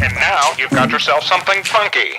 And now you've got yourself something funky.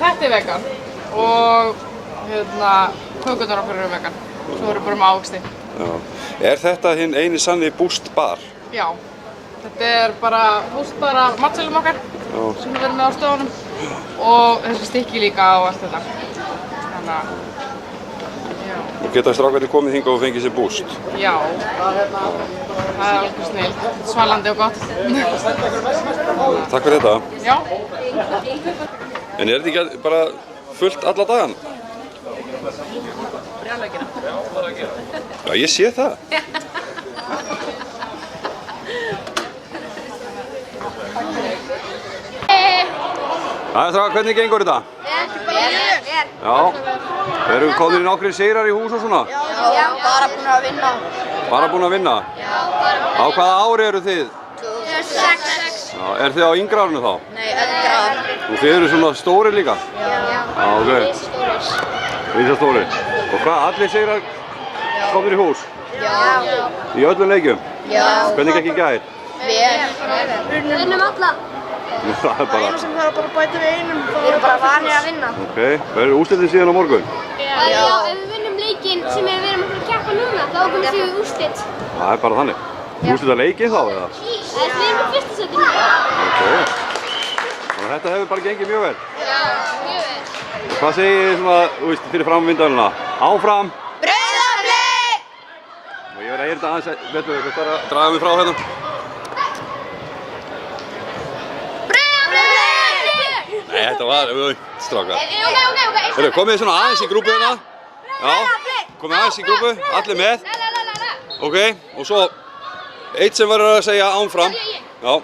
Þetta vegan og kökurnar okkar eru vegan. Svo erum við bara með ávexti. Já. Er þetta hinn eini sanni Boost bar? Já. Þetta er bara Boost bar af matselum okkar sem við erum með á stöðunum og þessi stykki líka og allt þetta. Þannig að, já. Og geta strákarnir komið hingað og fengið sér Boost? Já. Það er alveg snillt. Svalandi og gott. Takk fyrir þetta. Já. En er þetta ekki bara fullt alla dagan? Brjálækina. Já, ég sé það. Hvernig gengur þetta? Vel. Já. Erum komnir nokkrir sigrar í hús og svona? Já, bara búin að vinna. Bara búin að vinna? Já, bara búin að vinna. Á hvaða ári eru þið? 2006. Já, er þið á yngra árinu þá? Nei, eldra ár. Og þið eru svona stóri líka? Já. Já, ok. Rísastóri. Og hvað, allir sigrar komnir í hús? Já. Í öllum leikjum? Já. Hvernig gekk í gær? Vel. Vinnum alla. Það er bara... sem þarf bara að bæta við einum. Við erum bara vanir að vinna. Ok, verður úrslitin síðan á morgun? Já, ef við vinnum leikinn sem við erum að keppa núna, þá komum við í úrslit. Það er bara þannig. Úrslita leikinn þá, eða? Við erum í fyrsta setinu. Ok. Þannig að þetta hefur bara gengið mjög vel. Já, mjög vel. Hvað segir þið svona, þú veist, fyrir fram vindavélina? Áfram! Breiðablik! Og ég verð að heyra þetta aðeins, veitum við, hvað er að draga mig frá hérna? Nei, þetta var strákar. Ok. Heyrðu, komið þið svona aðeins í grúpu hérna. Já, komið aðeins í grúpu, allir með. Ok, og svo eitt sem verður að segja áfram. Já.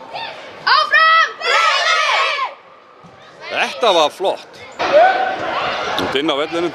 Áfram! Breiðablik! Þetta var flott. Út inn á vellinum.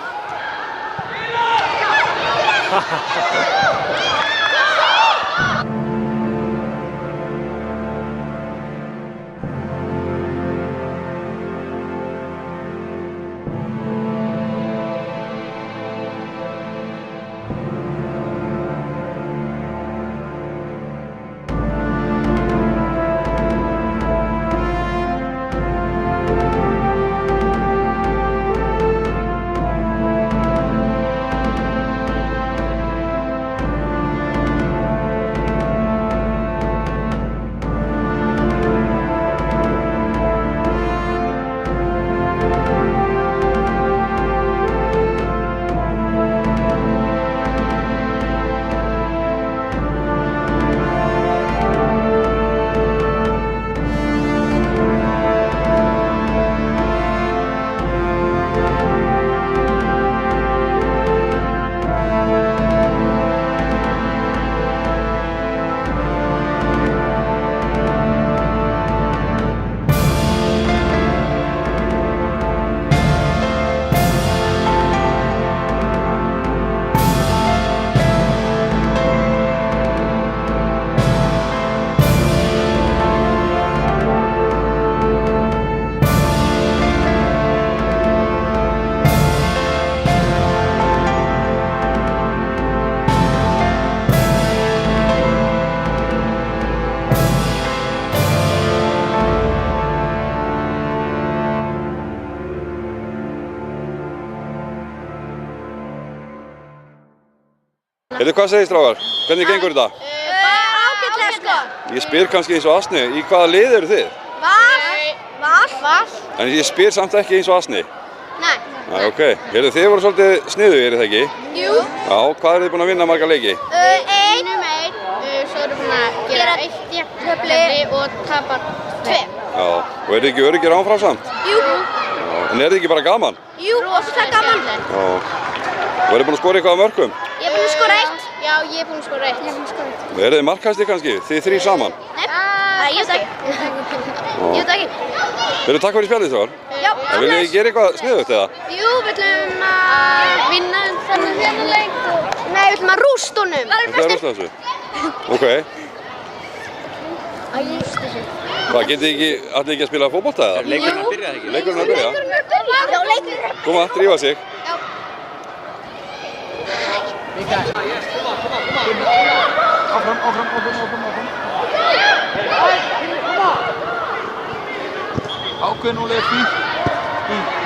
Heyrðu, hvað segir strákar? Hvernig gengur þetta? Ágætlega sko. Ég spyr kannski eins og Asni, í hvaða lið eru þið? Val. En ég spyr samt ekki eins og Asni. Nei. Næ, ok. Heyrðu, þið voru svolítið sniðugir, er það ekki? Jú. Já, hvað eru þið búin að vinna marga leiki? Svo erum við búin að gera 1 jafntefli og tapa 2. Já, og eru þið ekki öruggir áfram samt? Jú. Já, en er þið ekki bara gaman? Jú, rosalega gaman. Já. Og eru þið búin að skora eitthvað af mörkum? Ég er búin að skora 1. Já, ég er búin að skora 1. Og eru þið markhæstir kannski? Þið þrír saman? Nei, ég veit ekki. Ég veit ekki. Heyrðu, takk fyrir spjallið, strákar. Já, En viljið þið gera eitthvað sniðugt eða? Jú, við ætlum að vinna þennan leik. Nei, við ætlum að rústa honum. Það er rúst þessu? Ok. Hvað, getið þið allir ekki að spila fótbolta eða? Leikurinn að byrja það ekki? Leikurinn að byrja? Já, leikurinn. Koma, drífa sig. Ákveðnulega fínt.